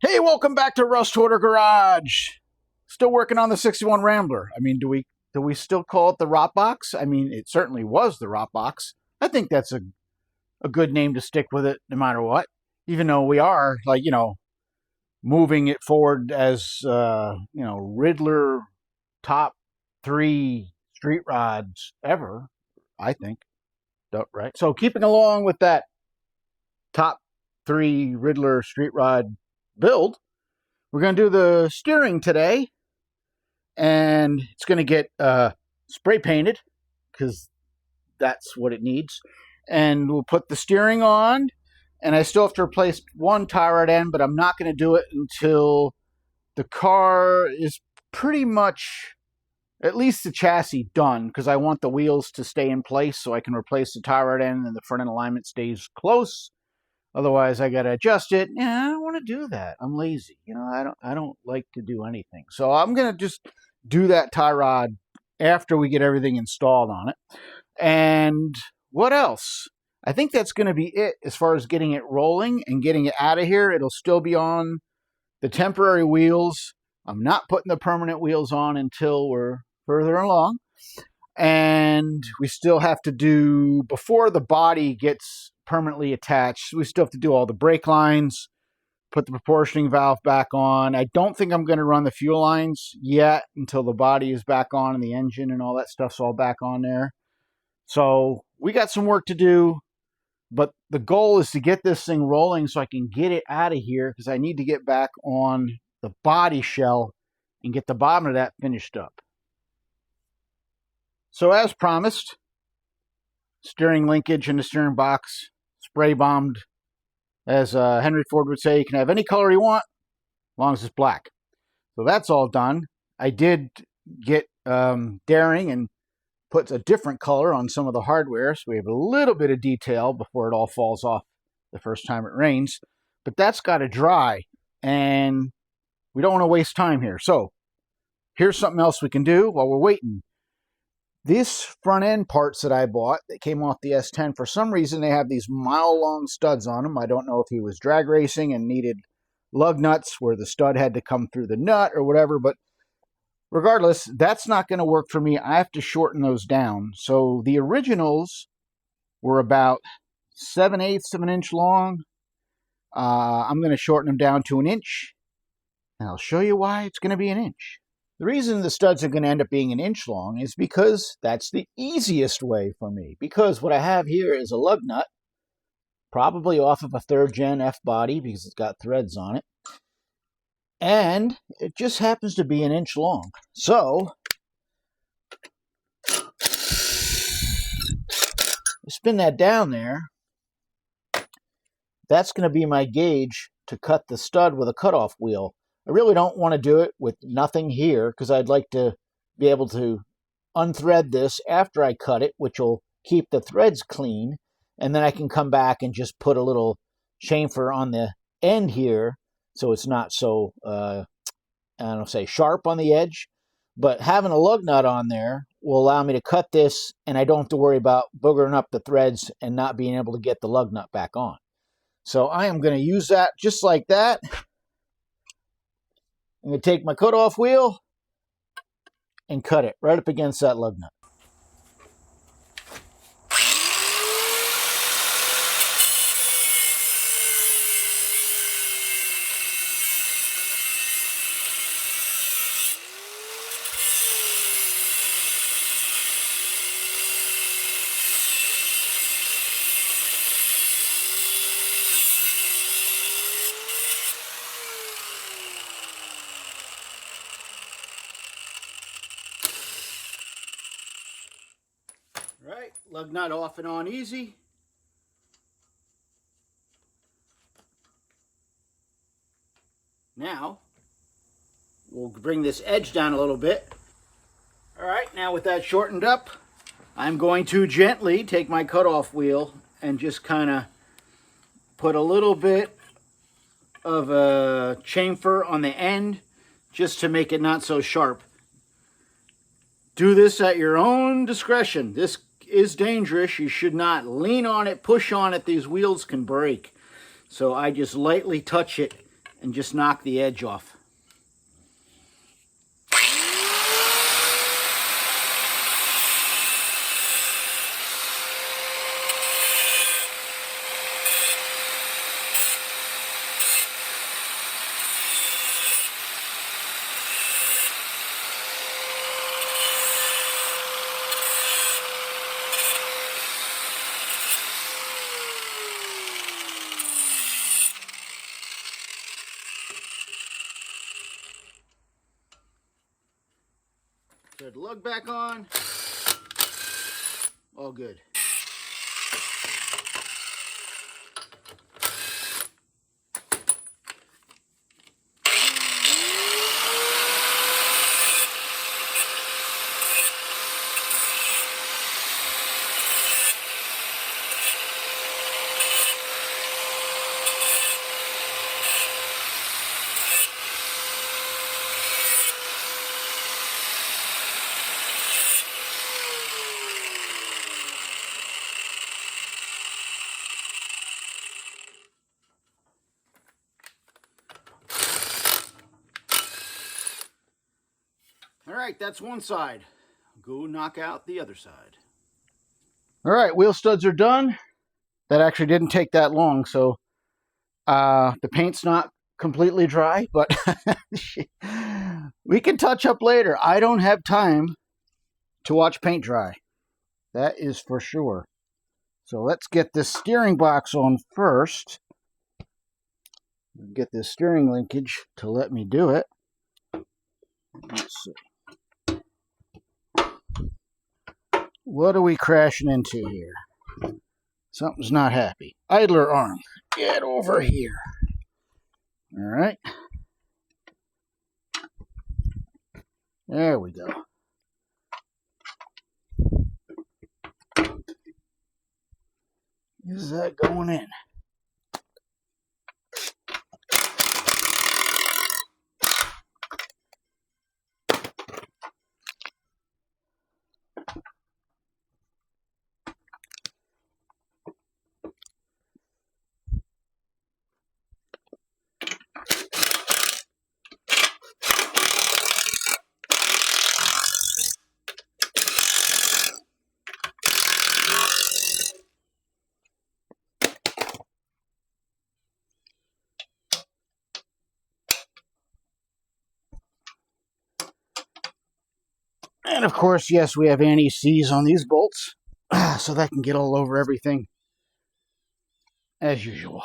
Hey, welcome back to Rust Order Garage. Still working on the 61 Rambler. I mean, do we still call it the Rot Box? I mean, it certainly was the Rot Box. I think that's a good name to stick with it no matter what. Even though we are, like, moving it forward as, Riddler top 3 street rods ever, I think. Right? So keeping along with that top 3 Riddler street rod build, we're going to do the steering today, and it's going to get spray painted because that's what it needs. And we'll put the steering on, and I still have to replace one tie rod end, but I'm not going to do it until the car is pretty much, at least the chassis, done, because I want the wheels to stay in place so I can replace the tie rod end and the front end alignment stays close. Otherwise, I got to adjust it. Yeah, I don't want to do that. I'm lazy. I don't like to do anything. So I'm going to just do that tie rod after we get everything installed on it. And what else? I think that's going to be it as far as getting it rolling and getting it out of here. It'll still be on the temporary wheels. I'm not putting the permanent wheels on until we're further along. And we still have to do, before the body gets permanently attached, we still have to do all the brake lines, put the proportioning valve back on. I don't think I'm going to run the fuel lines yet until the body is back on and the engine and all that stuff's all back on there. So we got some work to do, but the goal is to get this thing rolling so I can get it out of here, because I need to get back on the body shell and get the bottom of that finished up. So as promised, steering linkage in the steering box, spray bombed. As Henry Ford would say, you can have any color you want, as long as it's black. So that's all done. I did get daring and put a different color on some of the hardware, so we have a little bit of detail before it all falls off the first time it rains. But that's got to dry, and we don't want to waste time here. So here's something else we can do while we're waiting. These front end parts that I bought that came off the S10, for some reason they have these mile-long studs on them. I don't know if he was drag racing and needed lug nuts where the stud had to come through the nut or whatever, but regardless, that's not going to work for me. I have to shorten those down. So the originals were about 7/8 of an inch long. I'm going to shorten them down to 1 inch, and I'll show you why it's going to be 1 inch. The reason the studs are going to end up being 1 inch long is because that's the easiest way for me. Because what I have here is a lug nut, probably off of a 3rd gen F body because it's got threads on it. And it just happens to be 1 inch long. So, spin that down there. That's going to be my gauge to cut the stud with a cutoff wheel. I really don't want to do it with nothing here because I'd like to be able to unthread this after I cut it, which will keep the threads clean. And then I can come back and just put a little chamfer on the end here so it's not so, sharp on the edge. But having a lug nut on there will allow me to cut this, and I don't have to worry about boogering up the threads and not being able to get the lug nut back on. So I am going to use that just like that. I'm going to take my cutoff wheel and cut it right up against that lug nut. Right, lug nut off and on easy. Now, we'll bring this edge down a little bit. All right, now with that shortened up, I'm going to gently take my cutoff wheel and just kind of put a little bit of a chamfer on the end just to make it not so sharp. Do this at your own discretion. This is dangerous. You should not lean on it, push on it. These wheels can break. So I just lightly touch it and just knock the edge off. Good, lug back on. All good. All right, that's one side. Go knock out the other side. All right, wheel studs are done. That actually didn't take that long, so the paint's not completely dry, but we can touch up later. I don't have time to watch paint dry. That is for sure. So let's get this steering box on first. Get this steering linkage to let me do it. Let's see. What are we crashing into here? Something's not happy. Idler arm, get over here. All right. There we go. Is that going in? And of course, yes, we have anti-seize on these bolts, so that can get all over everything, as usual.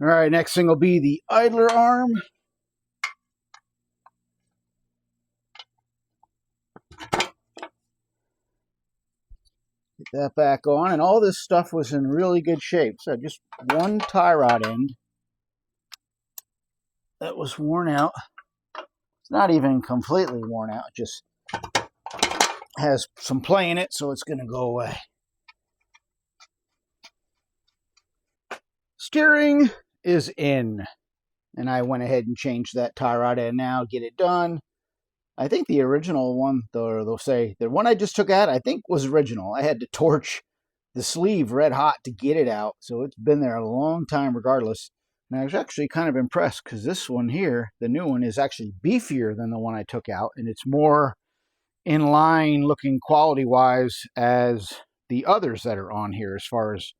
All right, next thing will be the idler arm. Get that back on, and all this stuff was in really good shape. So just one tie rod end that was worn out. It's not even completely worn out, it just has some play in it, so it's going to go away. Steering is in, and I went ahead and changed that tie rod end now, get it done. I think the original one, they'll say, the one I just took out, I think was original. I had to torch the sleeve red hot to get it out, so it's been there a long time regardless. And I was actually kind of impressed because this one here, the new one, is actually beefier than the one I took out, and it's more in line looking quality-wise as the others that are on here as far as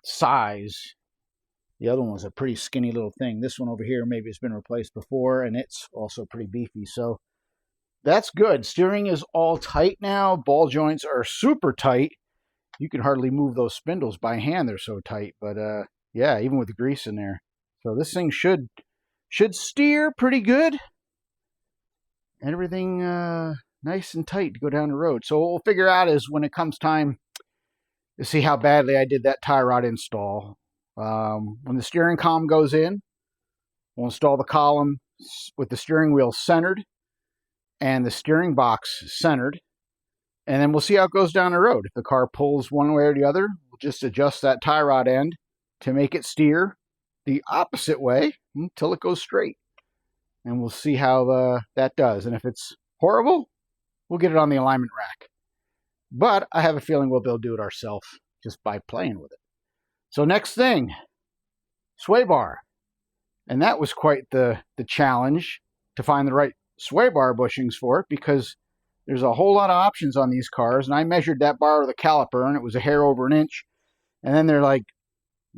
size. The other one was a pretty skinny little thing. This one over here maybe has been replaced before, and it's also pretty beefy. So that's good. Steering is all tight now. Ball joints are super tight. You can hardly move those spindles by hand. They're so tight. But yeah, even with the grease in there. So this thing should steer pretty good. And everything nice and tight to go down the road. So what we'll figure out is when it comes time to see how badly I did that tie rod install. When the steering column goes in, we'll install the column with the steering wheel centered and the steering box centered. And then we'll see how it goes down the road. If the car pulls one way or the other, we'll just adjust that tie rod end to make it steer the opposite way until it goes straight. And we'll see how that does. And if it's horrible, we'll get it on the alignment rack. But I have a feeling we'll be able to do it ourselves just by playing with it. So next thing, sway bar. And that was quite the challenge to find the right sway bar bushings for it, because there's a whole lot of options on these cars. And I measured that bar with a caliper, and it was a hair over an inch. And then they're like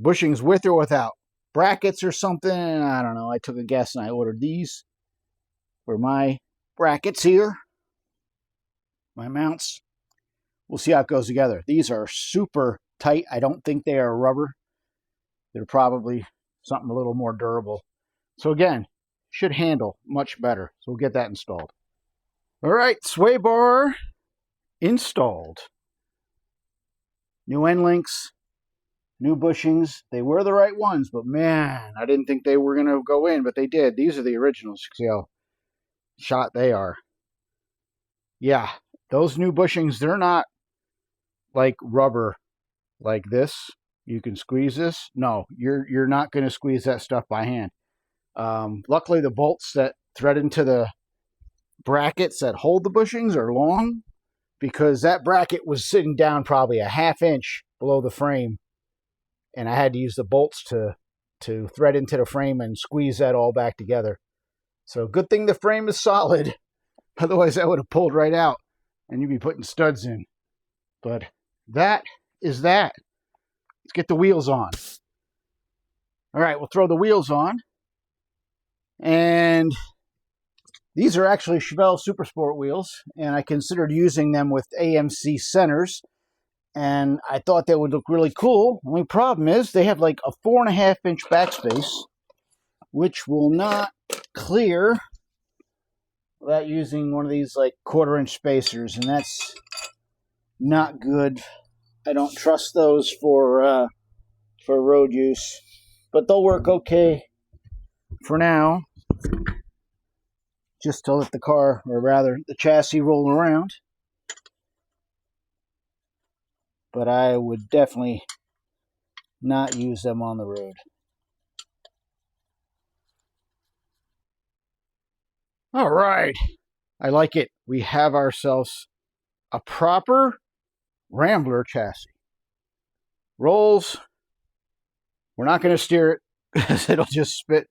bushings with or without brackets or something. I don't know. I took a guess and I ordered these for my brackets here, my mounts. We'll see how it goes together. These are super tight. I don't think they are rubber. They're probably something a little more durable. So again, should handle much better. So we'll get that installed. All right, sway bar installed. New end links, new bushings. They were the right ones, but man, I didn't think they were going to go in, but they did. These are the originals. See how shot they are. Yeah, those new bushings, they're not like rubber like this. You can squeeze this. No, you're not going to squeeze that stuff by hand. Luckily, the bolts that thread into the brackets that hold the bushings are long, because that bracket was sitting down probably a ½ inch below the frame, and I had to use the bolts to thread into the frame and squeeze that all back together. So good thing the frame is solid. Otherwise, that would have pulled right out, and you'd be putting studs in. But that is that. Let's get the wheels on. All right, we'll throw the wheels on. And these are actually Chevelle Super Sport wheels, and I considered using them with AMC centers, and I thought they would look really cool. The only problem is they have like a 4.5 inch backspace, which will not clear without using one of these like 1/4 inch spacers, and that's not good. I don't trust those for road use, but they'll work okay for now, just to let the car, or rather the chassis, roll around. But I would definitely not use them on the road. All right, I like it. We have ourselves a proper Rambler chassis. Rolls. We're not going to steer it, because it'll just spit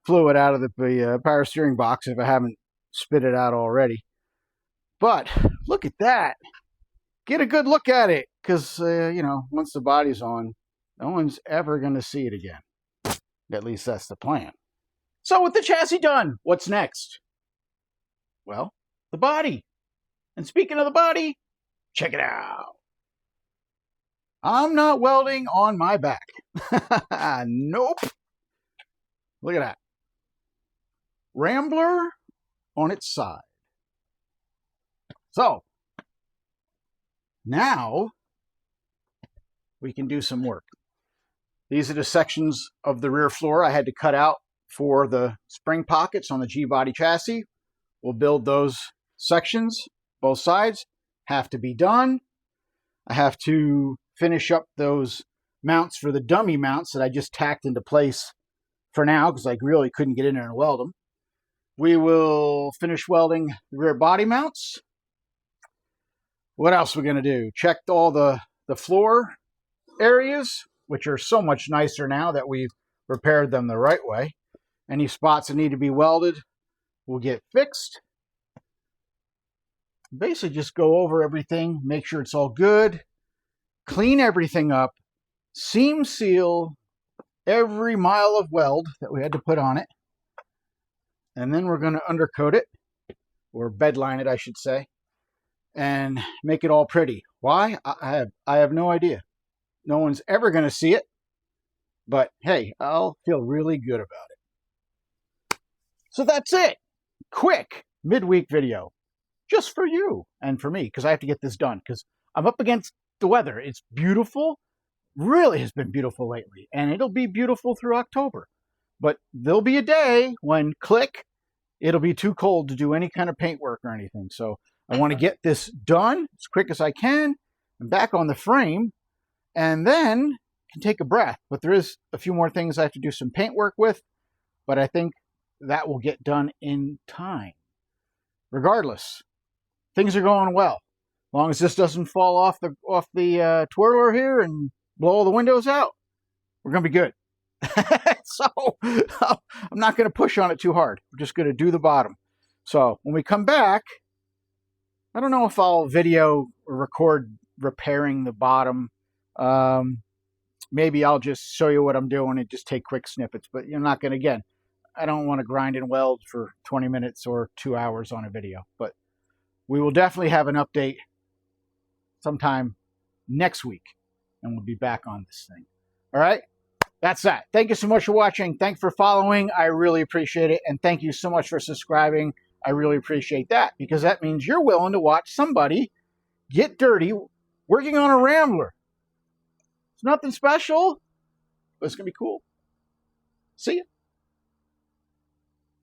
fluid out of the power steering box if I haven't spit it out already. But look at that. Get a good look at it, because, once the body's on, no one's ever going to see it again. At least that's the plan. So with the chassis done, what's next? Well, the body. And speaking of the body, check it out. I'm not welding on my back. Nope. Look at that. Rambler on its side. So, now we can do some work. These are the sections of the rear floor I had to cut out for the spring pockets on the G-body chassis. We'll build those sections. Both sides have to be done. I have to finish up those mounts for the dummy mounts that I just tacked into place for now, because I really couldn't get in there and weld them. We will finish welding the rear body mounts. What else are we going to do? Checked all the floor areas, which are so much nicer now that we've repaired them the right way. Any spots that need to be welded will get fixed. Basically just go over everything, make sure it's all good, clean everything up, seam seal every mile of weld that we had to put on it, and then we're going to undercoat it, or bedline it, I should say, and make it all pretty. Why? I have no idea. No one's ever going to see it, but hey, I'll feel really good about it. So that's it. Quick midweek video, just for you and for me, because I have to get this done, because I'm up against the weather. It's beautiful. Really has been beautiful lately, and it'll be beautiful through October. But there'll be a day when, click, it'll be too cold to do any kind of paint work or anything. So I want to get this done as quick as I can and back on the frame, and then can take a breath. But there is a few more things I have to do some paint work with, but I think that will get done in time. Regardless, things are going well. As long as this doesn't fall off the twirler here and blow all the windows out, we're going to be good. So I'm not going to push on it too hard. We're just going to do the bottom. So when we come back, I don't know if I'll video or record repairing the bottom. Maybe I'll just show you what I'm doing and just take quick snippets. But you're not going to, again, I don't want to grind and weld for 20 minutes or 2 hours on a video. But we will definitely have an update sometime next week. And we'll be back on this thing. All right? That's that. Thank you so much for watching. Thanks for following. I really appreciate it. And thank you so much for subscribing. I really appreciate that, because that means you're willing to watch somebody get dirty working on a Rambler. It's nothing special, but it's going to be cool. See ya.